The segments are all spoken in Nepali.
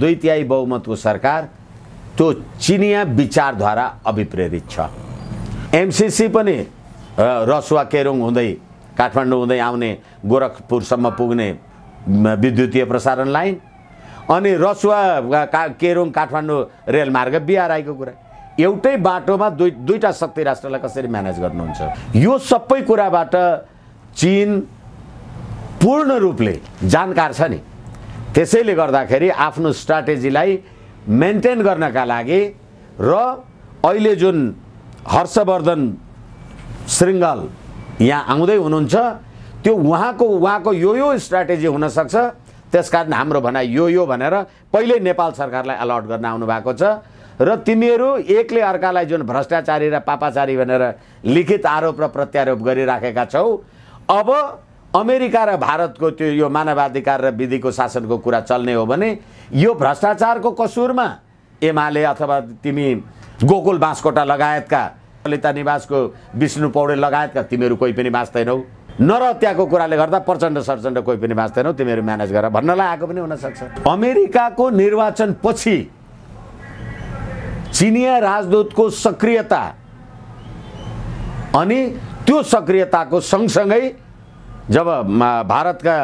2/3 बहुमतको सरकार त्यो चिनिया विचारधारा अभिप्रेरित छ। एमसीसी पनि रसुवा केरुङ हुँदै काठमाडौँ हुँदै आउने गोरखपुरसम्म पुग्ने विद्युतीय प्रसारण लाइन अनि रसुवा केरुङ काठमाडौँ रेलमार्ग बीआरआईको कुरा एउटै बाटोमा दुईटा शक्ति राष्ट्रलाई कसरी म्यानेज गर्नुहुन्छ? यो सबै कुराबाट चीन पूर्ण रूपले जानकार छ नि। त्यसैले गर्दाखेरि आफ्नो स्ट्र्याटेजीलाई मेन्टेन गर्नका लागि र अहिले जुन हर्षवर्धन श्रृङ्गल यहाँ आउँदै हुनुहुन्छ त्यो उहाँको यो स्ट्र्याटेजी हुन सक्छ। त्यसकारण हाम्रो भनाइ यो भनेर पहिले नेपाल सरकारलाई अलर्ट गर्न आउनु भएको छ र तिमीहरू एकले अर्कालाई जुन भ्रष्टाचारी र पापाचारी भनेर लिखित आरोप र प्रत्यारोप गरिराखेका छौ, अब अमेरिका र भारतको त्यो यो मानवाधिकार र विधिको शासनको कुरा चल्ने हो भने यो भ्रष्टाचारको कसुरमा एमाले अथवा तिमी गोकुल बाँसकोटा लगायतका ललिता निवासको विष्णु पौडेल लगायतका तिमीहरू कोही पनि बाँच्दैनौ। नरहत्याको कुराले गर्दा प्रचण्ड सरचण्ड कोही पनि बाँच्दैनौ, तिमीहरू म्यानेज गर भन्नलाई आएको पनि हुनसक्छ। अमेरिकाको निर्वाचन पछि चिनिया राजदूतको सक्रियता अनि त्यो सक्रियताको सँगसँगै जब भारतका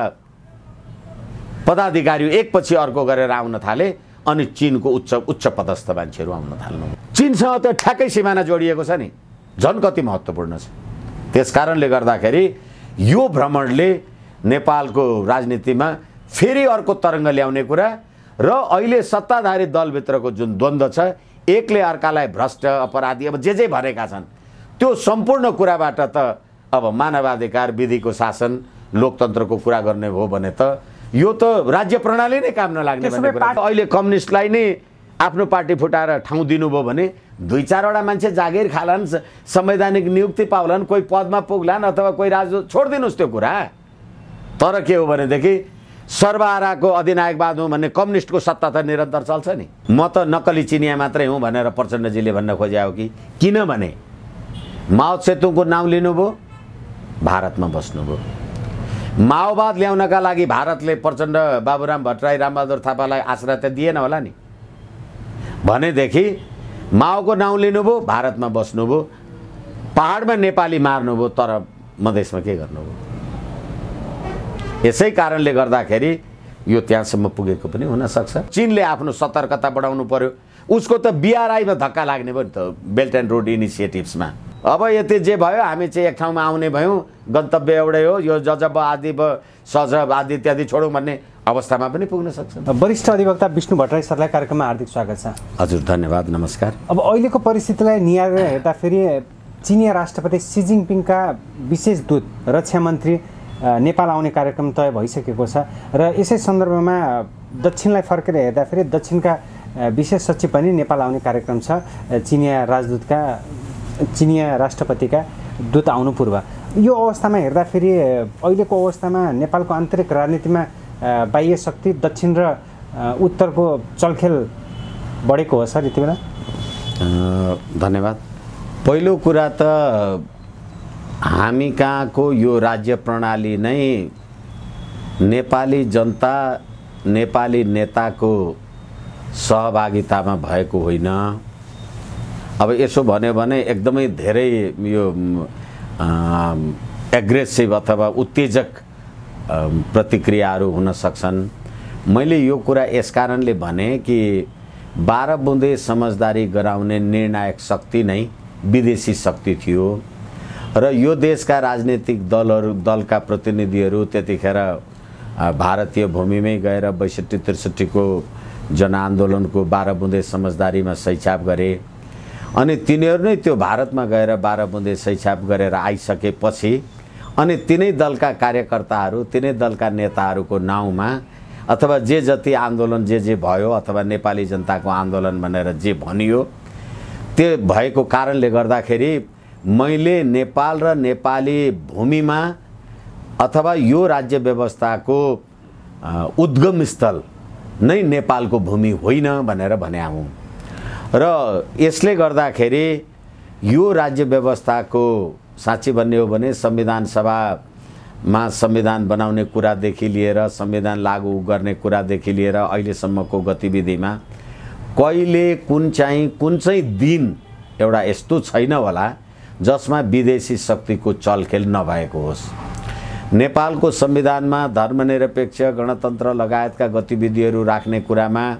पदाधिकारी एकपछि अर्को गरेर आउन थाले अनि चीनको उच्च पदस्थ मान्छेहरू आउन थाल्नु। चीनसँग त ठ्याक्कै सिमाना जोडिएको छ नि, झन् कति महत्त्वपूर्ण छ। त्यसकारणले गर्दाखेरि यो भ्रमणले नेपालको राजनीतिमा फेरि अर्को तरङ्ग ल्याउने कुरा र अहिले सत्ताधारी दलभित्रको जुन द्वन्द्व छ, एकले अर्कालाई भ्रष्ट अपराधी अब जे भनेका छन् त्यो सम्पूर्ण कुराबाट त अब मानवाधिकार विधिको शासन लोकतन्त्रको कुरा गर्ने हो भने त यो त राज्य प्रणाली नै काम नलाग्ने भन्ने कुरा। अहिले कम्युनिस्टलाई नै आफ्नो पार्टी फुटाएर ठाउँ दिनुभयो भने 2-4वटा मान्छे जागिर खालान्, संवैधानिक नियुक्ति पाउलान्, कोही पदमा पुग्लान् अथवा कोही राजदूत, छोडिदिनुहोस् त्यो कुरा। तर के हो भनेदेखि सर्वहाराको अधिनायकवाद हुँ भन्ने कम्युनिस्टको सत्ता त निरन्तर चल्छ नि। म त नक्कली चिनिया मात्रै हुँ भनेर प्रचण्डजीले भन्न खोजे हो कि किनभने माओ त्से-तुङको नाम लिनुभयो, भारतमा बस्नुभयो। माओवाद ल्याउनका लागि भारतले प्रचण्ड, बाबुराम भट्टराई, रामबहादुर थापालाई आश्रय त दिएन होला नि। भनेदेखि माओको नाउँ लिनुभयो, भारतमा बस्नुभयो, पहाडमा नेपाली मार्नुभयो, तर मधेसमा के गर्नुभयो? यसै कारणले गर्दाखेरि यो त्यहाँसम्म पुगेको पनि हुनसक्छ। चीनले आफ्नो सतर्कता बढाउनु पर्यो। उसको त बीआरआईमा धक्का लाग्ने भयो नि त, बेल्ट एन्ड रोड इनिसिएटिभ्समा। अब यति जे भयो हामी चाहिँ एक ठाउँमा आउने भयौँ, गन्तव्य एउटै हो, यो जजब आदि सजब आदि इत्यादि छोडौँ भन्ने अवस्थामा पनि पुग्न सक्छ। वरिष्ठ अधिवक्ता विष्णु भट्टराई सरलाई कार्यक्रममा हार्दिक स्वागत छ। हजुर धन्यवाद, नमस्कार। अब अहिलेको परिस्थितिलाई निहालेर हेर्दाखेरि चिनिया राष्ट्रपति सी जिनपिङका विशेष दूत रक्षा मन्त्री नेपाल आउने कार्यक्रम तय भइसकेको छ र यसै सन्दर्भमा दक्षिणलाई फर्केर हेर्दाखेरि दक्षिणका विशेष सचिव पनि नेपाल आउने कार्यक्रम छ। चिनिया राष्ट्रपतिका दूत आउनु पूर्व यो अवस्थामा हेर्दाखेरि अहिलेको अवस्थामा नेपालको आन्तरिक राजनीतिमा बाह्य शक्ति दक्षिण र उत्तरको चलखेल बढेको हो सर यति बेला? धन्यवाद। पहिलो कुरा त हामी कहाँको यो राज्य प्रणाली नै नेपाली जनता, नेपाली नेताको सहभागितामा भएको होइन। अब यसो भन्यो भने एकदमै धेरै यो एग्रेसिभ अथवा उत्तेजक प्रतिक्रियाहरू हुन सक्छन्। मैले यो कुरा यस कारणले भने कि 12 बुँदे समझदारी गराउने निर्णायक शक्ति नै विदेशी शक्ति थियो र यो देशका राजनीतिक दलका प्रतिनिधिहरू त्यतिखेर भारतीय भूमिमै गएर 62-63 को जनआन्दोलनको 12 बुँदे समझदारीमा सैछाप गरे अनि तिनीहरू नै त्यो भारतमा गएर 12 बुँदे सैछाप गरेर आइसकेपछि अनि तिनै दलका कार्यकर्ताहरू, तिनै दलका नेताहरूको नाउँमा अथवा जे जति आन्दोलन जे भयो अथवा नेपाली जनताको आन्दोलन भनेर जे भनियो त्यो भएको कारणले गर्दाखेरि मैले नेपाल र नेपाली भूमिमा अथवा यो राज्य व्यवस्थाको उद्गम स्थल नै नेपालको भूमि होइन भनेर भने हुँ र यसले गर्दाखेरि यो राज्य व्यवस्थाको साँच्चै भन्ने हो भने संविधान सभा मा संविधान बनाउने कुरादेखि लिएर संविधान लागू गर्ने कुरादेखि लिएर अहिलेसम्मको गतिविधिमा कहिले कुन चाहिँ दिन एउटा यस्तो छैन होला जसमा विदेशी शक्तिको चलखेल नभएको होस्। नेपालको संविधानमा धर्मनिरपेक्ष गणतन्त्र लगायतका गतिविधिहरू राख्ने कुरामा,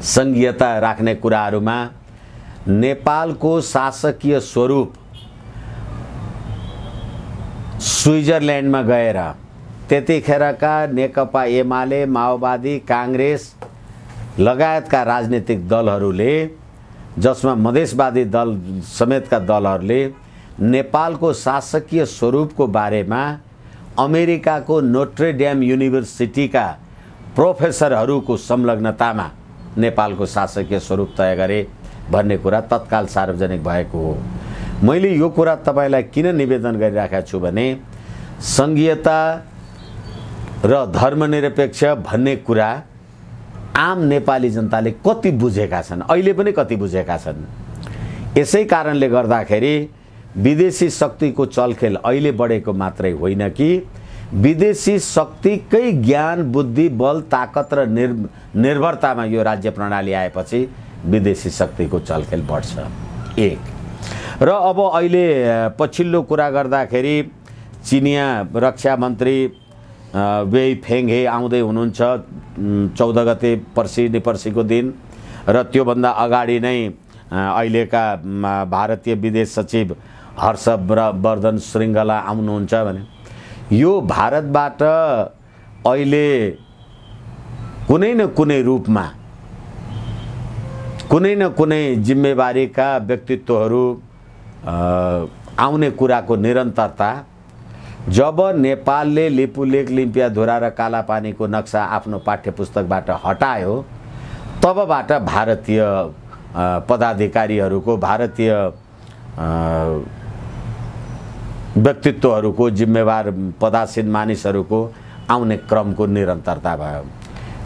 संघीयता राख्ने कुराहरूमा नेपालको शासकीय स्वरूप स्विजरल्यान्डमा गएर त्यतिखेरका नेकपा एमाले, माओवादी, कांग्रेस लगायतका राजनीतिक दलहरूले, जसमा मधेसवादी दल समेतका दलहरूले नेपालको शासकीय स्वरूपको बारेमा अमेरिकाको नोट्रे डेम युनिभर्सिटीका प्रोफेसरहरूको संलग्नतामा नेपालको शासकीय स्वरूप तय गरे भन्ने कुरा तत्काल सार्वजनिक भएको हो। मैले यो कुरा तपाईलाई किन निवेदन गरिराखेको छु भने संघीयता र धर्मनिरपेक्ष भन्ने कुरा आम नेपाली जनताले कति बुझेका छन्, अहिले पनि कति बुझेका छन्। यसै कारणले गर्दाखेरि विदेशी शक्तिको चलखेल अहिले बढेको मात्रै होइन कि विदेशी शक्तिकै ज्ञान, बुद्धि, बल, ताकत र निर्भरतामा यो राज्य प्रणाली आएपछि विदेशी शक्तिको चलखेल बढ्छ। एक र अब अहिले पछिल्लो कुरा गर्दाखेरि चिनिया रक्षा मन्त्री वेई फेङहे आउँदै हुनुहुन्छ 14 गते पर्सिको दिन र त्योभन्दा अगाडि नै अहिलेका भारतीय विदेश सचिव हर्षवर्धन श्रृङ्गला आउनुहुन्छ भने यो भारतबाट अहिले कुनै न कुनै रूपमा कुनै न कुनै जिम्मेवारीका व्यक्तित्वहरू आउने कुराको निरन्तरता जब नेपालले लिपुलेख, लिम्पियाधुरा र कालापानीको नक्सा आफ्नो पाठ्यपुस्तकबाट हटायो तबबाट भारतीय पदाधिकारीहरूको, भारतीय व्यक्तित्वहरूको, जिम्मेवार पदासीन मानिसहरूको आउने क्रमको निरन्तरता भयो।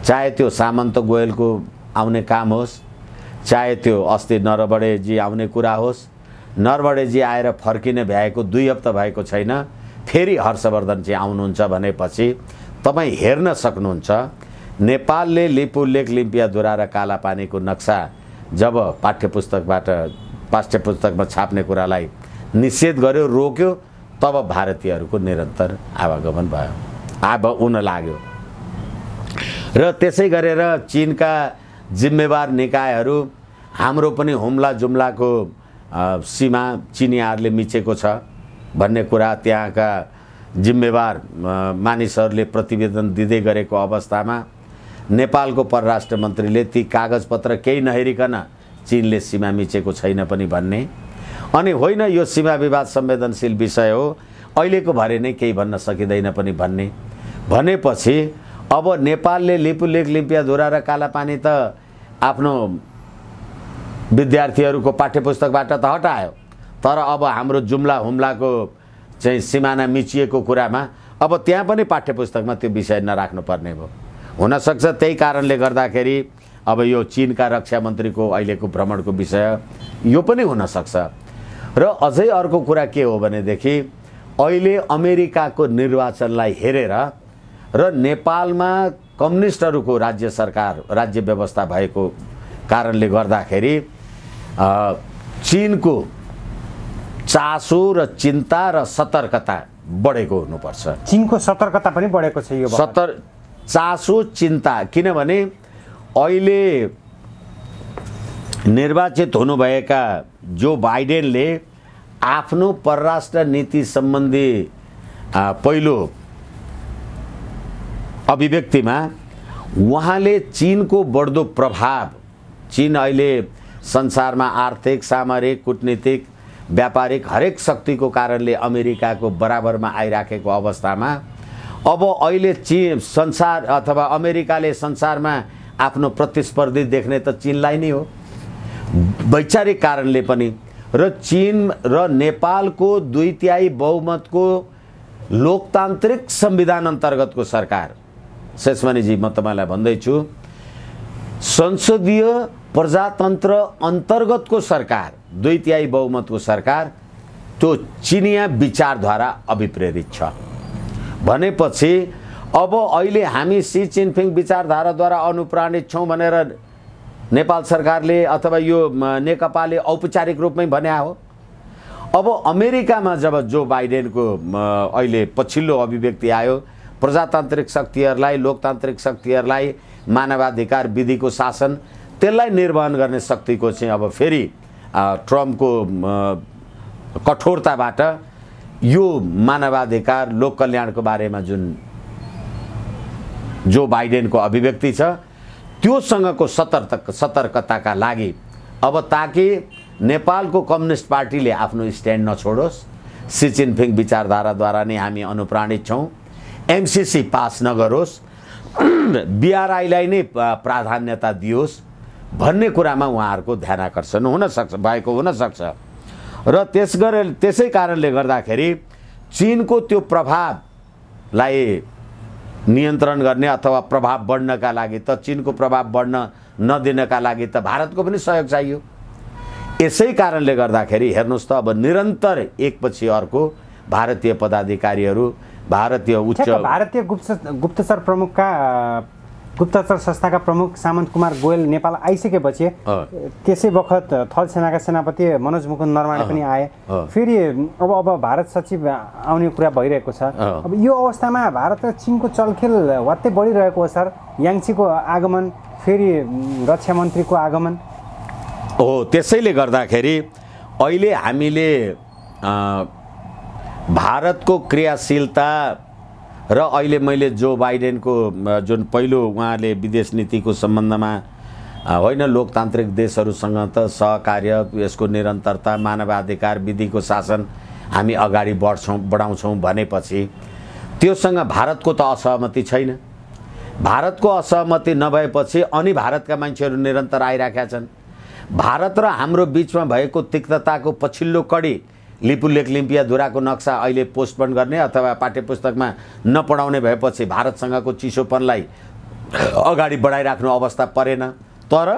चाहे त्यो सामन्त गोयलको आउने काम होस्, चाहे त्यो अस्ति नरवडेजी आउने कुरा होस्। नरवडेजी आएर फर्किने भ्याएको 2 हप्ता भएको छैन, फेरि हर्षवर्धन चाहिँ आउनुहुन्छ भनेपछि तपाईँ हेर्न सक्नुहुन्छ नेपालले लिपुलेख, लिम्पियाधुरा र कालापानीको नक्सा जब पाठ्यपुस्तकमा छाप्ने कुरालाई निषेध गर्यो, रोक्यो, तब भारतीयहरूको निरन्तर आवागमन भयो, हुन लाग्यो। र त्यसै गरेर चीनका जिम्मेवार निकायहरू हाम्रो पनि हुम्ला जुम्लाको सीमा चिनियाहरूले मिचेको छ भन्ने कुरा त्यहाँका जिम्मेवार मानिसहरूले प्रतिवेदन दिँदै गरेको अवस्थामा नेपालको परराष्ट्र मन्त्रीले ती कागजपत्र केही नहेरिकन चीनले सीमा मिचेको छैन पनि भन्ने, अनि होइन यो सीमा विवाद संवेदनशील विषय हो, अहिलेको भरे नै केही भन्न सकिँदैन पनि भन्ने भनेपछि अब नेपालले लिपुलेख, लिम्पियाधुरा र कालापानी त आफ्नो विद्यार्थीहरूको पाठ्यपुस्तकबाट त हटायो, तर अब हाम्रो जुम्ला हुम्लाको चाहिँ सिमाना मिचिएको कुरामा अब त्यहाँ पनि पाठ्यपुस्तकमा त्यो विषय नराख्नु पर्ने भयो। हुनसक्छ त्यही कारणले गर्दाखेरि अब यो चीनका रक्षा मन्त्रीको अहिलेको भ्रमणको विषय यो पनि हुनसक्छ। र अझै अर्को कुरा के हो भनेदेखि अहिले अमेरिकाको निर्वाचनलाई हेरेर र नेपालमा कम्युनिस्टहरूको राज्य सरकार, राज्य व्यवस्था भएको कारणले गर्दाखेरि चीनको चासो र चिन्ता र सतर्कता बढेको हुनुपर्छ। चीनको सतर्कता पनि बढेको छ यो चासो, चिन्ता, किनभने अहिले निर्वाचित हुनुभएका जो बाइडेनले आफ्नो परराष्ट्र नीति सम्बन्धी पहिलो अभिव्यक्तिमा उहाँले चीनको बढ्दो प्रभाव, चीन अहिले संसारमा आर्थिक, सामरिक, कूटनीतिक, व्यापारिक हरेक शक्तिको कारणले अमेरिकाको बराबरमा आइराखेको अवस्थामा अब अहिले चीन संसार अथवा अमेरिकाले संसारमा आफ्नो प्रतिस्पर्धी देख्ने त चीनलाई नै हो वैचारिक कारणले पनि। र चीन र नेपालको 2/3 बहुमतको लोकतान्त्रिक संविधान अन्तर्गतको सरकार, शेषमणिजी म तपाईलाई भन्दैछु, संसदीय प्रजातन्त्र अन्तर्गतको सरकार, 2/3 बहुमतको सरकार त्यो चिनिया विचारधारा अभिप्रेरित छ भनेपछि अब अहिले हामी सी जिनपिङ विचारधाराद्वारा अनुप्राणित छौँ भनेर नेपाल सरकारले अथवा यो नेकपाले औपचारिक रूपमै भने हो। अब अमेरिकामा जब जो बाइडेनको अहिले पछिल्लो अभिव्यक्ति आयो, प्रजातान्त्रिक शक्तिहरूलाई, लोकतान्त्रिक शक्तिहरूलाई मानवाधिकार विधिको शासन त्यसलाई निर्वहन गर्ने शक्तिको चाहिँ अब फेरि ट्रम्पको कठोरताबाट यो मानवाधिकार लोक कल्याणको बारेमा जुन जो बाइडेनको अभिव्यक्ति छ त्योसँगको सतर्कताका लागि अब ताकि नेपालको कम्युनिस्ट पार्टीले आफ्नो स्ट्यान्ड नछोडोस्, सी जिनपिङ विचारधाराद्वारा नै हामी अनुप्राणित छौँ, एमसिसी पास नगरोस्, बिआरआईलाई नै प्राधान्यता दियोस् भन्ने कुरामा उहाँहरूको ध्यानाकर्षण हुन सक्छ र त्यसै कारणले गर्दाखेरि चीनको त्यो प्रभावलाई नियन्त्रण गर्ने अथवा प्रभाव बढ्नका लागि त चीनको प्रभाव बढ्न नदिनका लागि त भारतको पनि सहयोग चाहियो। यसै कारणले गर्दाखेरि हेर्नुहोस् त अब निरन्तर एकपछि अर्को भारतीय पदाधिकारीहरू, भारतीय गुप्तचर संस्थाका प्रमुख सामन्त कुमार गोयल नेपाल आइसकेपछि त्यसै बखत थल सेनाका सेनापति मनोज मुकुन्द नरवाणे पनि आए। फेरि अब भारत सचिव आउने कुरा भइरहेको छ। अब यो अवस्थामा भारत र चीनको चलखेल वात्तै बढिरहेको हो सर। याङचीको आगमन, फेरि रक्षा मन्त्रीको आगमन हो। त्यसैले गर्दाखेरि अहिले हामीले भारतको क्रियाशीलता र अहिले मैले जो बाइडेनको जुन पहिलो उहाँले विदेश नीतिको सम्बन्धमा होइन लोकतान्त्रिक देशहरूसँग त सहकार्य, यसको निरन्तरता, मानवाधिकार विधिको शासन हामी अगाडि बढाउँछौँ भनेपछि त्योसँग भारतको त असहमति छैन। भारतको असहमति नभएपछि अनि भारतका मान्छेहरू निरन्तर आइराखेका छन्। भारत र हाम्रो बिचमा भएको तिक्तताको पछिल्लो कडी लिपुलेख लिम्पियाधुराको नक्सा अहिले पोस्टपोन गर्ने अथवा पाठ्यपुस्तकमा नपढाउने भएपछि भारतसँगको चिसोपनलाई अगाडि बढाइराख्नु अवस्था परेन। तर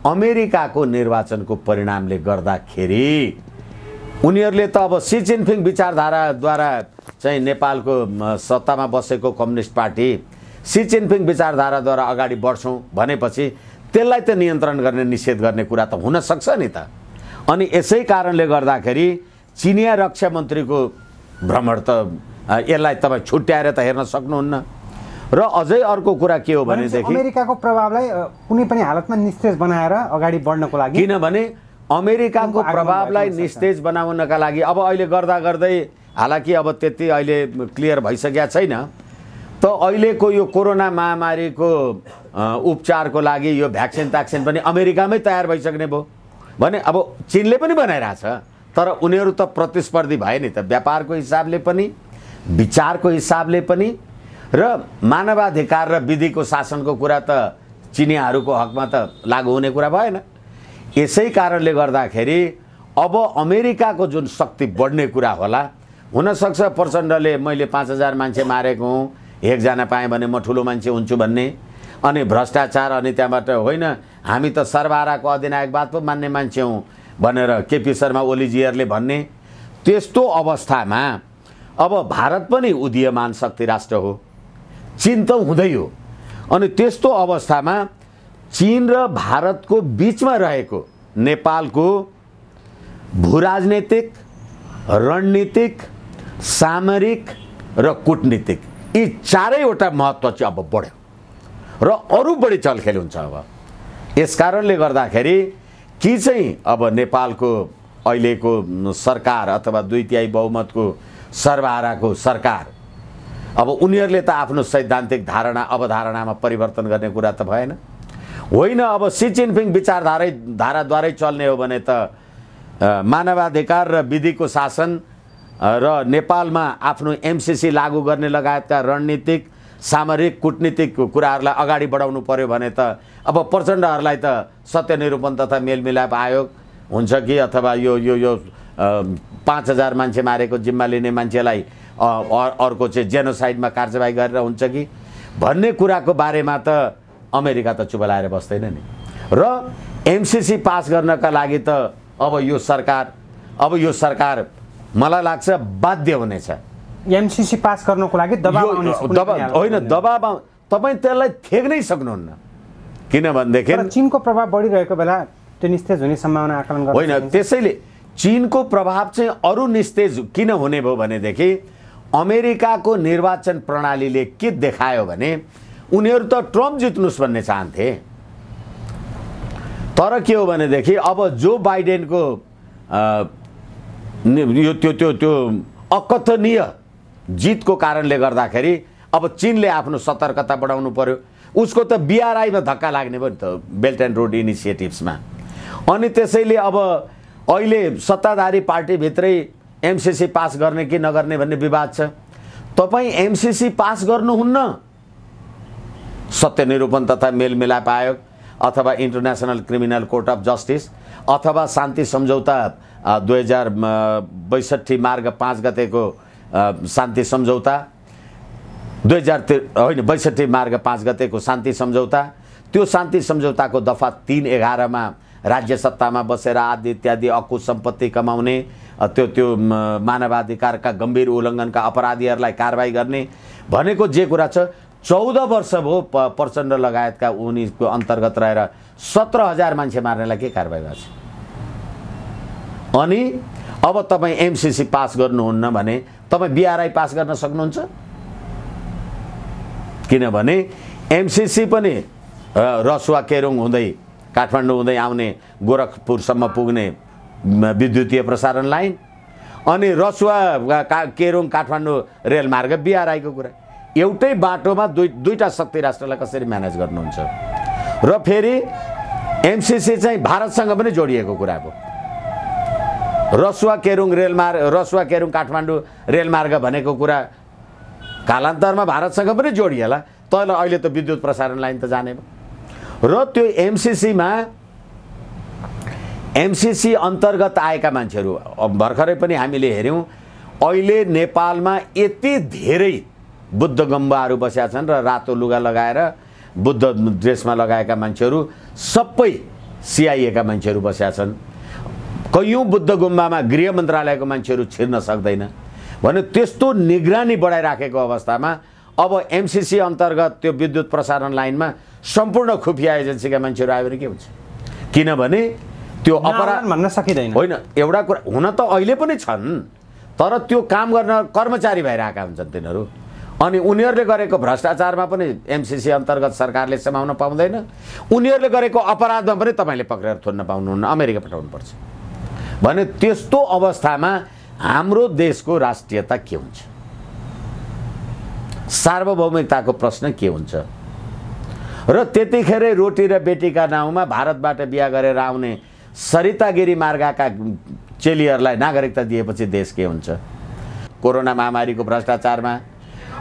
अमेरिकाको निर्वाचनको परिणामले गर्दाखेरि उनीहरूले त अब सी जिनपिङ विचारधाराद्वारा चाहिँ नेपालको सत्तामा बसेको कम्युनिस्ट पार्टी सी जिनपिङ विचारधाराद्वारा अगाडि बढ्छौँ भनेपछि त्यसलाई त नियन्त्रण गर्ने, निषेध गर्ने कुरा त हुन सक्छ नि त। अनि यसै कारणले गर्दाखेरि चिनिया रक्षा मन्त्रीको भ्रमण त यसलाई तपाईँ छुट्याएर त हेर्न सक्नुहुन्न। र अझै अर्को कुरा के हो भनेदेखि अमेरिकाको प्रभावलाई कुनै पनि हालतमा निस्तेज बनाएर अगाडि बढ्नको लागि, किनभने अमेरिकाको प्रभावलाई निस्तेज बनाउनका लागि अब अहिले गर्दै हालाकि अब त्यति अहिले क्लियर भइसकेको छैन त अहिलेको यो कोरोना महामारीको उपचारको लागि यो भ्याक्सिन पनि अमेरिकामै तयार भइसक्ने भयो भने अब चीनले पनि बनाइरहेछ। तर उनीहरू त प्रतिस्पर्धी भए नि त, व्यापारको हिसाबले पनि, विचारको हिसाबले पनि र मानवाधिकार र विधिको शासनको कुरा त चिनियाहरूको हकमा त लागू हुने कुरा भएन। यसै कारणले गर्दाखेरि अब अमेरिकाको जुन शक्ति बढ्ने कुरा होला, हुनसक्छ प्रचण्डले मैले 5000 मान्छे मारेको हुँ, एकजना पाएँ भने म ठुलो मान्छे हुन्छु भन्ने, अनि भ्रष्टाचार, अनि त्यहाँबाट होइन हामी त सर्वहाराको अधिनायकवाद पो मान्ने मान्छे हौँ भनेर केपी शर्मा ओलीजीहरूले भन्ने, त्यस्तो अवस्थामा अब भारत पनि उदीयमान शक्ति राष्ट्र हो, चीन त हुँदै हो। अनि त्यस्तो अवस्थामा चीन र भारतको बिचमा रहेको नेपालको भूराजनीतिक, रणनीतिक, सामरिक र कूटनीतिक यी चारैवटा महत्त्व चाहिँ अब बढ्यो र अरू बढी चलखेल हुन्छ। अब यस कारणले गर्दाखेरि कि चाहिँ अब नेपालको अहिलेको सरकार अथवा 2/3 बहुमतको सर्वहाराको सरकार अब उनीहरूले त आफ्नो सैद्धान्तिक अवधारणामा परिवर्तन गर्ने कुरा त भएन। होइन अब सी जिनपिङ विचारधाराद्वारै चल्ने हो भने त मानवाधिकार र विधिको शासन र नेपालमा आफ्नो एमसिसी लागू गर्ने लगायतका रणनीतिक, सामरिक, कूटनीतिक कुराहरूलाई अगाडि बढाउनु पर्यो भने त अब प्रचण्डहरूलाई त सत्यनिरूपण तथा मेलमिलाप आयोग हुन्छ कि अथवा यो 5000 मान्छे मारेको जिम्मा लिने मान्छेलाई अर्को चाहिँ जेनोसाइडमा कारबाही गरेर हुन्छ कि भन्ने कुराको बारेमा त अमेरिका त चुप लाएर बस्दैन नि। र एमसिसी पास गर्नका लागि त अब यो सरकार मलाई लाग्छ बाध्य हुनेछ। एमसीसी पास गर्नको लागि दबाब होइन, दबाब तपाईँ त्यसलाई थेक्नै सक्नुहुन्न। किनभनेदेखि चीनको प्रभाव बढिरहेको बेला त्यो निस्तेज हुने सम्भावना आकलन गर्न होइन। त्यसैले चीनको प्रभाव चाहिँ अरू निस्तेज किन हुने भयो भनेदेखि अमेरिकाको निर्वाचन प्रणालीले के देखायो भने उनीहरू त ट्रम्प जित्नुस् भन्ने चाहन्थे, तर के हो भनेदेखि अब जो बाइडेनको यो त्यो अकथनीय जितको कारणले गर्दाखेरि अब चीनले आफ्नो सतर्कता बढाउनु पर्यो। उसको त बीआरआईमा धक्का लाग्ने भयो नि त, बेल्ट एन्ड रोड इनिसिएटिभ्समा। अनि त्यसैले अब अहिले सत्ताधारी पार्टीभित्रै एमसीसी पास गर्ने कि नगर्ने भन्ने विवाद छ। तपाईँ एमसीसी पास गर्नुहुन्न, सत्यनिरूपण तथा मेलमिलाप आयोग अथवा international criminal court of justice अथवा शान्ति सम्झौता 2062 मार्ग 5 गतेको शान्ति सम्झौता 62 मार्ग 5 गतेको शान्ति सम्झौता, त्यो शान्ति सम्झौताको दफा 311 राज्य सत्तामा बसेर आदि इत्यादि अकुत सम्पत्ति कमाउने त्यो मानवाधिकारका गम्भीर उल्लङ्घनका अपराधीहरूलाई कारबाही गर्ने भनेको जे कुरा छ। 14 वर्ष भयो प्रचण्ड लगायतका उनीको अन्तर्गत रहेर 17,000 मान्छे मार्नेलाई के कारबाही भएको छ। अनि अब तपाईँ एमसीसी पास गर्नुहुन्न भने तपाईँ बीआरआई पास गर्न सक्नुहुन्छ? किनभने एमसीसी पनि रसुवा केरुङ हुँदै काठमाडौँ हुँदै आउने गोरखपुरसम्म पुग्ने विद्युतीय प्रसारण लाइन, अनि रसुवा केरुङ काठमाडौँ रेलमार्ग बीआरआईको कुरा। एउटै बाटोमा दुईटा शक्ति राष्ट्रलाई कसरी म्यानेज गर्नुहुन्छ? र फेरि एमसीसी चाहिँ भारतसँग पनि जोडिएको कुरा हो। रसुवा केरुङ काठमाडौँ रेलमार्ग भनेको कुरा कालान्तरमा भारतसँग पनि जोडिएला, तल अहिले त विद्युत प्रसारण लाइन त जाने भयो। र त्यो एमसीसी अन्तर्गत आएका मान्छेहरू भर्खरै पनि हामीले हेऱ्यौँ, अहिले नेपालमा यति धेरै बुद्ध गुम्बाहरू बसेका छन् र रातो लुगा लगाएर बुद्ध ड्रेसमा लगाएका मान्छेहरू सबै सिआइएका मान्छेहरू बसेका छन्। कयौँ बुद्ध गुम्बामा गृह मन्त्रालयको मान्छेहरू छिर्न सक्दैन भने त्यस्तो निगरानी बढाइराखेको अवस्थामा अब एमसीसी अन्तर्गत त्यो विद्युत प्रसारण लाइनमा सम्पूर्ण खुफिया एजेन्सीका मान्छेहरू आयो भने के हुन्छ? किनभने त्यो अपराध भन्न सकिँदैन। होइन, एउटा कुरा हुन त अहिले पनि छन्, तर त्यो काम गर्न कर्मचारी भइरहेका हुन्छन् तिनीहरू। अनि उनीहरूले गरेको भ्रष्टाचारमा पनि एमसीसी अन्तर्गत सरकारले समाउन पाउँदैन, उनीहरूले गरेको अपराधमा पनि तपाईँले पक्रेर थोड्न पाउनुहुन्न, अमेरिका पठाउनुपर्छ भने त्यस्तो अवस्थामा हाम्रो देशको राष्ट्रियता के हुन्छ? सार्वभौमिकताको प्रश्न के हुन्छ? र त्यतिखेरै रोटी र बेटीका नाउँमा भारतबाट बिहा गरेर आउने सरिता गिरी मार्गका चेलीहरूलाई नागरिकता दिएपछि देश के हुन्छ? कोरोना महामारीको भ्रष्टाचारमा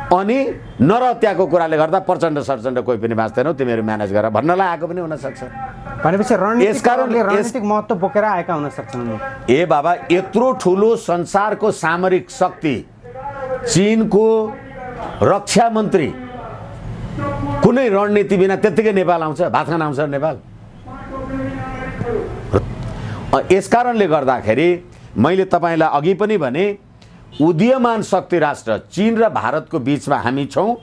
अनि नरहत्याको कुराले गर्दा प्रचण्ड सरचण्ड कोही पनि बाँच्दैनौ, तिमीहरू म्यानेज गर भन्नलाई आएको पनि हुनसक्छ। भनेपछि रणनीतिक महत्त्व बोकेर आएका हुन सक्छन्। ए बाबा, यत्रो ठुलो संसारको सामरिक शक्ति चीनको रक्षा मन्त्री कुनै रणनीति बिना त्यत्तिकै नेपाल आउँछ? भात खान आउँछ नेपाल? यसकारणले गर्दाखेरि मैले तपाईँलाई अघि पनि भने उदीयमान शक्ति राष्ट्र चीन र भारतको बीचमा हामी छौँ।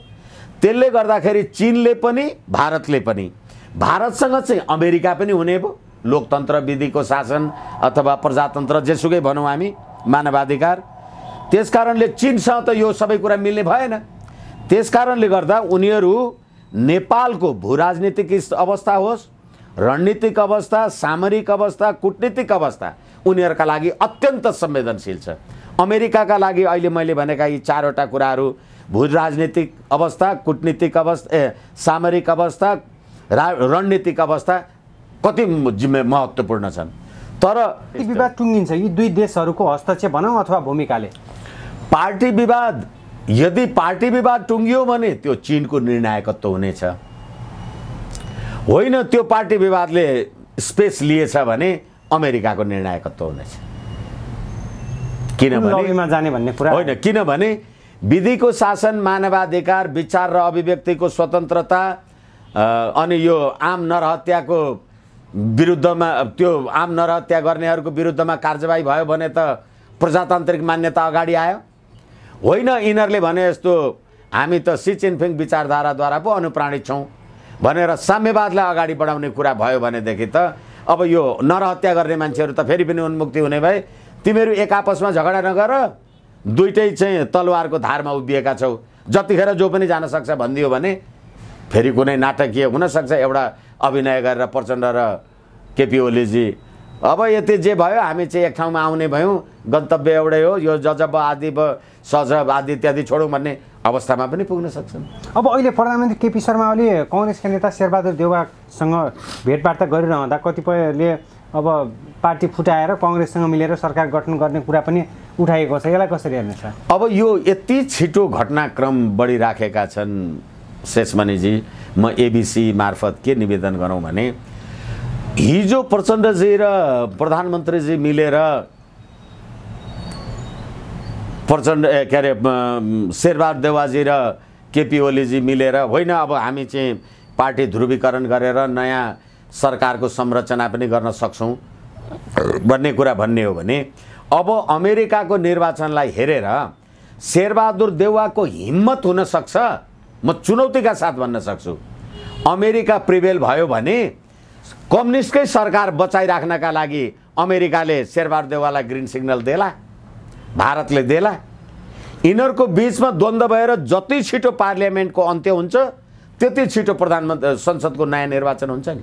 त्यसले गर्दाखेरि चीनले पनि भारतले पनि, भारतसँग चाहिँ अमेरिका पनि हुने भयो, लोकतन्त्र विधिको शासन अथवा प्रजातन्त्र जेसुकै भनौँ हामी, मानवाधिकार। त्यसकारणले चीनसँग त यो सबै कुरा मिल्ने भएन। त्यसकारणले गर्दा उनीहरू नेपालको भूराजनीतिक अवस्था होस्, रणनीतिक अवस्था, सामरिक अवस्था, कूटनीतिक अवस्था उनीहरूका लागि अत्यन्त संवेदनशील छ। अमेरिकाका लागि अहिले मैले भनेका यी चारवटा कुराहरू भूराजनीतिक अवस्था, कूटनीतिक अवस्था, सामरिक अवस्था, रणनीतिक अवस्था कति महत्त्वपूर्ण छन्। तर विवाद टुङ्गिन्छ यी दुई देशहरूको हस्तक्षेप भनौँ अथवा भूमिकाले। पार्टी विवाद, यदि पार्टी विवाद टुङ्गियो भने त्यो चीनको निर्णायकत्व हुनेछ। होइन, त्यो पार्टी विवादले स्पेस लिएछ भने अमेरिकाको निर्णायकत्व हुनेछ। किनभने जाने भन्ने कुरा होइन, किनभने विधिको शासन, मानवाधिकार, विचार र अभिव्यक्तिको स्वतन्त्रता अनि यो आम नरहत्याको विरुद्धमा, त्यो आम नरहत्या गर्नेहरूको विरुद्धमा कारबाही भयो भने त प्रजातान्त्रिक मान्यता अगाडि आयो? होइन, यिनीहरूले भने जस्तो हामी त सी जिनपिङ विचारधाराद्वारा पो अनुप्राणित छौँ भनेर साम्यवादलाई अगाडि बढाउने कुरा भयो भनेदेखि त अब यो नरहत्या गर्ने मान्छेहरू त फेरि पनि उन्मुक्ति हुने भए। तिमीहरू एक आपसमा झगडा नगर, दुइटै चाहिँ तलवारको धारमा उभिएका छौ, जतिखेर जो पनि जान सक्छ भनिदियो भने फेरि कुनै नाटकीय हुनसक्छ एउटा अभिनय गरेर प्रचण्ड र केपी ओलीजी अब यति जे भयो हामी चाहिँ एक ठाउँमा आउने भयौँ, गन्तव्य एउटै हो, यो जजब आदि सजब आदि इत्यादि छोडौँ भन्ने अवस्थामा पनि पुग्न सक्छन्। अब अहिले प्रधानमन्त्री केपी शर्मा ओली काङ्ग्रेसका नेता शेरबहादुर देउवासँग भेटवार्ता गरिरहँदा कतिपयले अब पार्टी फुटाएर काङ्ग्रेससँग मिलेर सरकार गठन गर्ने कुरा पनि उठाएको छ, यसलाई कसरी हेर्नुहुन्छ? अब यो यति छिटो घटनाक्रम बढिराखेका छन् शेषमणिजी, म एबिसी मार्फत के निवेदन गरौँ भने हिजो प्रचण्डजी र प्रधानमन्त्रीजी मिलेर के अरे शेरबहादुर देउवाजी र केपी ओलीजी मिलेर होइन अब हामी चाहिँ पार्टी ध्रुवीकरण गरेर नयाँ सरकारको संरचना पनि गर्न सक्छौँ भन्ने कुरा भन्ने हो भने अब अमेरिकाको निर्वाचनलाई हेरेर शेरबहादुर देउवाको हिम्मत हुन सक्छ, म चुनौतीका साथ भन्न सक्छु, अमेरिका प्रिभेल भयो भने कम्युनिस्टकै सरकार बचाइराख्नका लागि अमेरिकाले शेरबहादुर देउवालाई ग्रिन सिग्नल देला, भारतले देला। यिनीहरूको बिचमा द्वन्द्व भएर जति छिटो पार्लियामेन्टको अन्त्य हुन्छ त्यति छिटो प्रधानमन्त्री संसदको नयाँ निर्वाचन हुन्छ नि।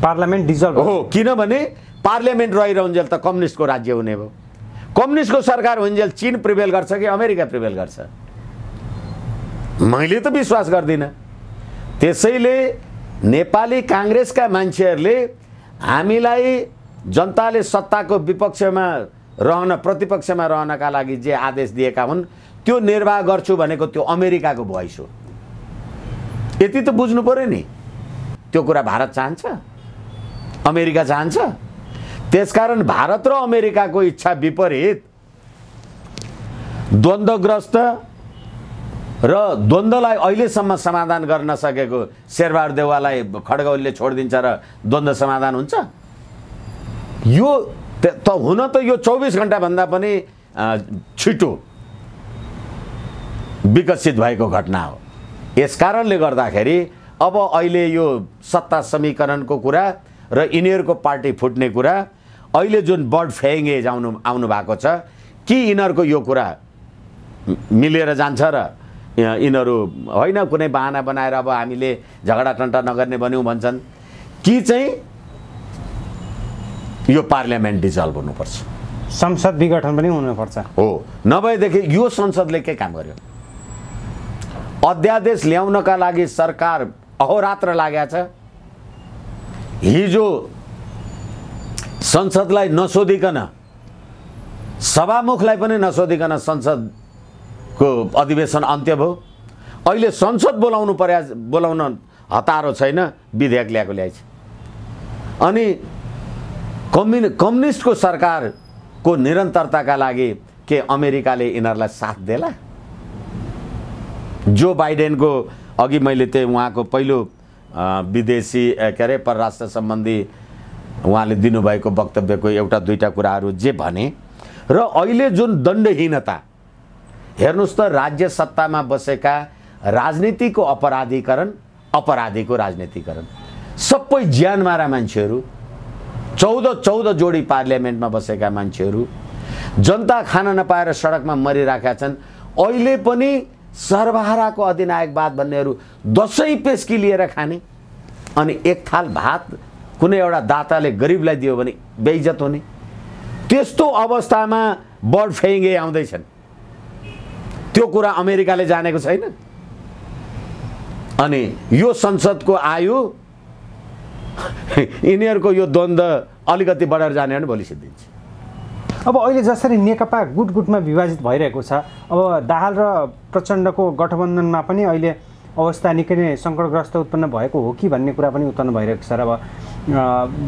पार्लियामेन्ट डिजल्भ हो, किनभने पार्लियामेन्ट रहिरहन्जेल त कम्युनिस्टको राज्य हुने भयो। कम्युनिस्टको सरकार हुन्जेल चीन प्रिभेल गर्छ कि अमेरिका प्रिभेल गर्छ? मैले त विश्वास गर्दिनँ। त्यसैले नेपाली काङ्ग्रेसका मान्छेहरूले हामीलाई जनताले सत्ताको विपक्षमा रहन प्रतिपक्षमा रहनका लागि जे आदेश दिएका हुन् त्यो निर्वाह गर्छु भनेको त्यो अमेरिकाको भोइस हो। यति त बुझ्नु पर्यो नि। त्यो कुरा भारत चाहन्छ, अमेरिका चाहन्छ। त्यसकारण भारत र अमेरिकाको इच्छा विपरीत द्वन्द्वग्रस्त र द्वन्द्वलाई अहिलेसम्म समाधान गर्न सकेको शेरबहादुर देउवालाई खड्ग ओलीले छोडिदिन्छ र द्वन्द्व समाधान हुन्छ? यो त हुन त यो 24 घण्टाभन्दा पनि छिटो विकसित भएको घटना हो। यसकारणले गर्दाखेरि अब अहिले यो सत्ता समीकरणको कुरा र यिनीहरूको पार्टी फुट्ने कुरा अहिले जुन बर्ड फ्लाइङ एज आउनु भएको छ कि यिनीहरूको यो कुरा मिलेर जान्छ र यिनीहरू होइन कुनै बहाना बनाएर अब हामीले झगडा टन्टा नगर्ने भन्यौँ भन्छन् कि चाहिँ यो पार्लियामेन्ट डिजल्भ हुनुपर्छ, संसद विघटन पनि हुनुपर्छ। हो, नभएदेखि यो संसदले के काम गर्यो? अध्यादेश ल्याउनका लागि सरकार अहोरात्र लागेको छ। हिजो संसदलाई नसोधिकन, सभामुखलाई पनि नसोधिकन संसदको अधिवेशन अन्त्य भयो। अहिले संसद बोलाउन हतारो छैन, विधेयक ल्याएको ल्याएछ। अनि कम्युनिस्टको सरकारको निरन्तरताका लागि के अमेरिकाले यिनीहरूलाई साथ देला? जो बाइडेनको अघि मैले त्यही उहाँको पहिलो विदेशी के अरे परराष्ट्र सम्बन्धी उहाँले दिनुभएको वक्तव्यको एउटा दुईटा कुराहरू जे भने र अहिले जुन दण्डहीनता हेर्नुस् त, राज्य सत्तामा बसेका राजनीतिको अपराधीको राजनीतिकरण, सबै ज्यानमारा मान्छेहरू, 14 जोडी पार्लियामेन्टमा बसेका मान्छेहरू, जनता खान नपाएर सडकमा मरिराखेका छन्। अहिले पनि सर्वहाराको अधिनायकवाद भन्नेहरू दसैँ पेस्की लिएर खाने, अनि एक थाल भात कुनै एउटा दाताले गरिबलाई दियो भने बेइज्जत हुने, त्यस्तो अवस्थामा बर्ड फ्लाइङ आउँदैछन्। त्यो कुरा अमेरिकाले जानेको छैन। अनि यो संसदको आयु यिनीहरूको यो द्वन्द्व अलिकति बढेर जाने भने भोलि सिद्धिन्छ। अब अहिले जसरी नेकपा गुटमा विभाजित भइरहेको छ, अब दाहाल र प्रचण्डको गठबन्धनमा पनि अहिले अवस्था निकै नै सङ्कटग्रस्त उत्पन्न भएको हो कि भन्ने कुरा पनि उत्पन्न भइरहेको छ। र अब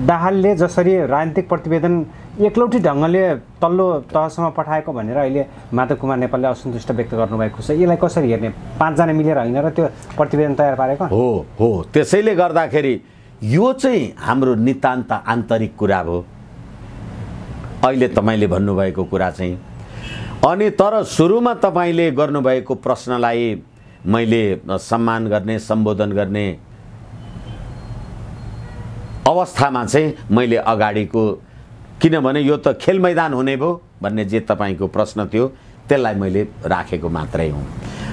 दाहालले जसरी राजनीतिक प्रतिवेदन एकलौटी ढङ्गले तल्लो तहसम्म पठाएको भनेर अहिले माधव कुमार नेपालले असन्तुष्ट व्यक्त गर्नुभएको छ, यसलाई कसरी हेर्ने? 5 जना मिलेर होइन र त्यो प्रतिवेदन तयार पारेको हो। त्यसैले गर्दाखेरि यो चाहिँ हाम्रो नितान्त आन्तरिक कुरा हो। अहिले तपाईँले भन्नुभएको कुरा चाहिँ। अनि तर सुरुमा तपाईँले गर्नुभएको प्रश्नलाई मैले सम्मान गर्ने, सम्बोधन गर्ने अवस्थामा चाहिँ मैले अगाडिको, किनभने यो त खेल मैदान हुने भयो भन्ने जे तपाईँको प्रश्न थियो त्यसलाई मैले राखेको मात्रै हुँ।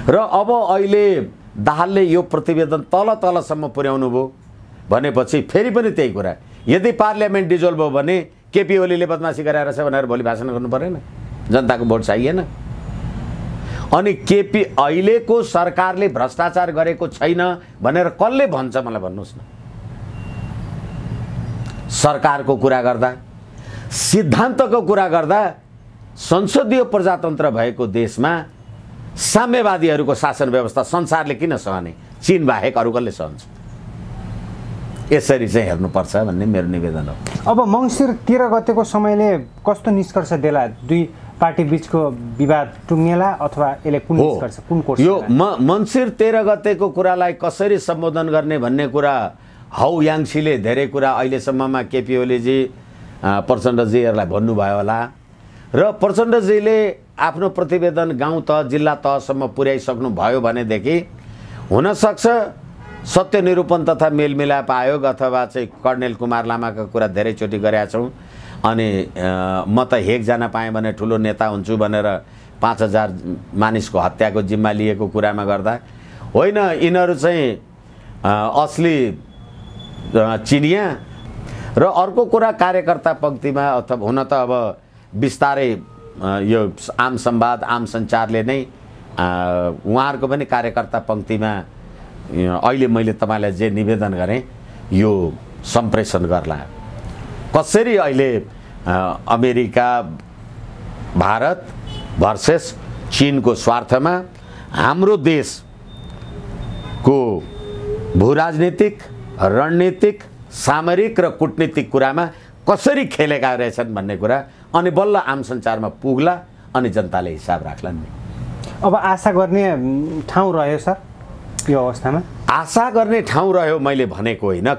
र अब अहिले दाहालले यो प्रतिवेदन तल तलसम्म पुर्याउनु भयो भनेपछि फेरि पनि त्यही कुरा, यदि पार्लियामेन्ट डिजोल्भ भयो भने केपी ओलीले बदमासी गराएर छ भनेर भोलि भाषण गर्नु परेन? जनताको भोट चाहिएन? अनि केपी अहिलेको सरकारले भ्रष्टाचार गरेको छैन भनेर कसले भन्छ मलाई भन्नुहोस् न? सरकारको कुरा गर्दा, सिद्धान्तको कुरा गर्दा संसदीय प्रजातन्त्र भएको देशमा साम्यवादीहरूको शासन व्यवस्था संसारले किन सहने? चीन बाहेक अरू कसले सहन्छ? यसरी चाहिँ हेर्नुपर्छ भन्ने मेरो निवेदन हो। अब मङ्सिर 13 गतेको समयले कस्तो निष्कर्ष देला? दुई पार्टी बीचको विवाद टुङ्गेला अथवा यसले कुन निष्कर्ष, कुन कोर्स? यो मङ्सिर 13 गतेको कुरालाई कसरी सम्बोधन गर्ने भन्ने कुरा हौ याङ्सीले धेरै कुरा अहिलेसम्ममा केपी ओलीजी, प्रचण्डजीहरूलाई भन्नुभयो होला र प्रचण्डजीले आफ्नो प्रतिवेदन गाउँ तह, जिल्ला तहसम्म पुर्याइसक्नु भयो भनेदेखि हुनसक्छ सत्य निरूपण तथा मेलमिलाप आयोग अथवा चाहिँ कर्णेल कुमार लामाका कुरा धेरैचोटि गरेका छौँ। अनि म त हेकजना पाएँ भने ठुलो नेता हुन्छु भनेर 5000 मानिसको हत्याको जिम्मा लिएको कुरामा गर्दा होइन, यिनीहरू चाहिँ असली चिनिया। र अर्को कुरा कार्यकर्ता पङ्क्तिमा, अथवा हुन त अब बिस्तारै यो आम संवाद, आम सञ्चारले नै उहाँहरूको पनि कार्यकर्ता पङ्क्तिमा अहिले मैले तपाईँलाई जे निवेदन गरेँ यो सम्प्रेषण गर्ला। कसरी अहिले अमेरिका भारत भर्सेस चीनको स्वार्थमा हाम्रो देशको भूराजनीतिक, रणनीतिक, सामरिक र कूटनीतिक कुरामा कसरी खेलेका रहेछन् भन्ने कुरा अनि बल्ल आम सञ्चारमा पुग्ला अनि जनताले हिसाब राख्लान् नि। अब आशा गर्ने ठाउँ रह्यो सर यो अवस्थामा? आशा गर्ने ठाउँ रह्यो मैले भनेको होइन।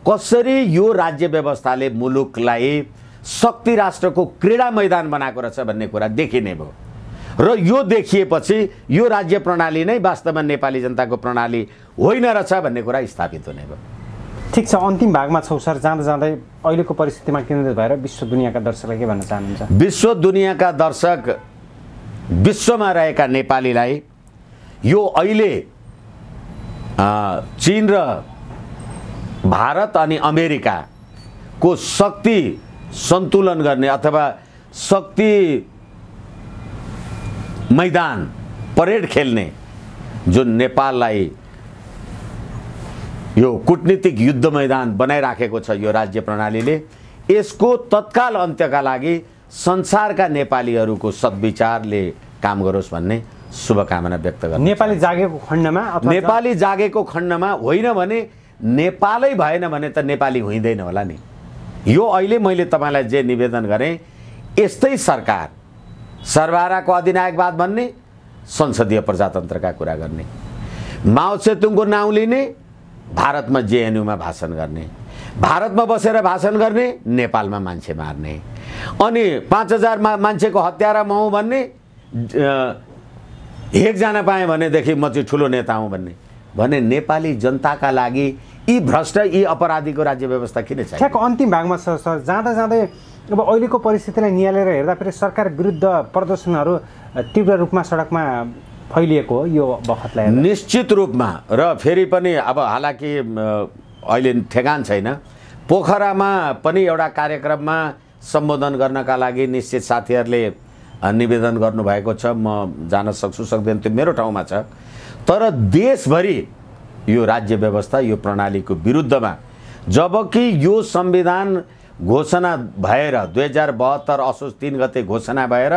कसरी यो राज्य व्यवस्थाले मुलुकलाई शक्ति राष्ट्रको क्रीडा मैदान बनाएको रहेछ भन्ने कुरा देखिने भयो र यो देखिएपछि यो राज्य प्रणाली नै वास्तवमा नेपाली जनताको प्रणाली होइन रहेछ भन्ने कुरा स्थापित हुने भयो। ठिक छ, अन्तिम भागमा छौँ सर। जाँदा जाँदै अहिलेको परिस्थितिमा केन्द्रित भएर विश्व दुनियाँका दर्शकलाई के भन्न चाहनुहुन्छ? विश्व दुनियाँका दर्शक, विश्वमा रहेका नेपालीलाई यो अहिले चीन र भारत अनि अमेरिकाको शक्ति सन्तुलन गर्ने अथवा शक्ति मैदान परेड खेल्ने जुन नेपाललाई यो कूटनीतिक युद्ध मैदान बनाइराखेको छ यो राज्य प्रणालीले, यसको तत्काल अन्त्यका लागि संसारका नेपालीहरूको सद्विचारले काम गरोस् भन्ने शुभकामना व्यक्त गर्छु। नेपाली जागेको खण्डमा, नेपाली जागेको खण्डमा होइन भने नेपालै भएन भने त नेपाली हुँदैन होला नि। यो अहिले मैले तपाईँलाई जे निवेदन गरेँ यस्तै सरकार, सर्वहाराको अधिनायकवाद भन्ने, संसदीय प्रजातन्त्रका कुरा गर्ने, माओ सेतुङको नाउँ लिने, भारतमा जेएनयूमा भाषण गर्ने, भारतमा बसेर भाषण गर्ने, नेपालमा मान्छे मार्ने, अनि 5000 मान्छेको हत्यारा म हुँ भन्ने, एकजना पाएँ भनेदेखि म चाहिँ ठुलो नेता हुँ भने नेपाली जनताका लागि यी भ्रष्ट, यी अपराधीको राज्य व्यवस्था किन चाहियो? ठ्याक्क अन्तिम भागमा छ सर। जाँदा जाँदै अब अहिलेको परिस्थितिलाई निहालेर हेर्दा फेरि सरकार विरुद्ध प्रदर्शनहरू तीव्र रूपमा सडकमा फैलिएको हो यो बखतलाई? निश्चित रूपमा। र फेरि पनि अब हालाकि अहिले ठेगान छैन, पोखरामा पनि एउटा कार्यक्रममा सम्बोधन गर्नका लागि निश्चित साथीहरूले निवेदन गर्नुभएको छ। म जान सक्छु सक्दैन त्यो मेरो ठाउँमा छ। तर देशभरि यो राज्य व्यवस्था, यो प्रणालीको विरुद्धमा, जबकि यो संविधान घोषणा भएर 2072 असोज 3 गते घोषणा भएर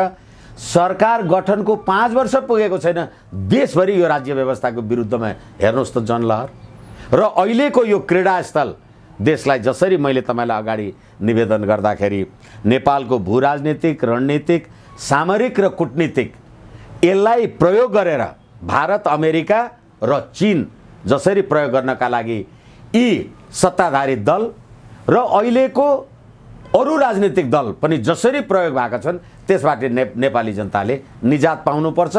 सरकार गठनको 5 वर्ष पुगेको छैन, देशभरि यो राज्य व्यवस्थाको विरुद्धमा हेर्नुहोस् त जनलहर। र अहिलेको यो क्रीडास्थल देशलाई जसरी मैले तपाईँलाई अगाडि निवेदन गर्दाखेरि नेपालको भूराजनीतिक, रणनीतिक, सामरिक र कूटनीतिक यसलाई प्रयोग गरेर भारत, अमेरिका र चीन जसरी प्रयोग गर्नका लागि यी सत्ताधारी दल र अहिलेको अरू राजनीतिक दल पनि जसरी प्रयोग भएका छन् त्यसबाट नेपाली जनताले निजात पाउनुपर्छ।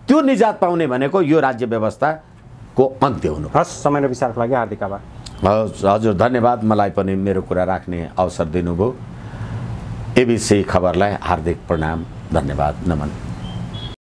त्यो निजात पाउने भनेको यो राज्य व्यवस्थाको अन्त्य हुनु। हस्, समय र विचारको लागि हार्दिक आभार। हजुर धन्यवाद, मलाई पनि मेरो कुरा राख्ने अवसर दिनुभयो। एबिसी खबरलाई हार्दिक प्रणाम, धन्यवाद, नमन।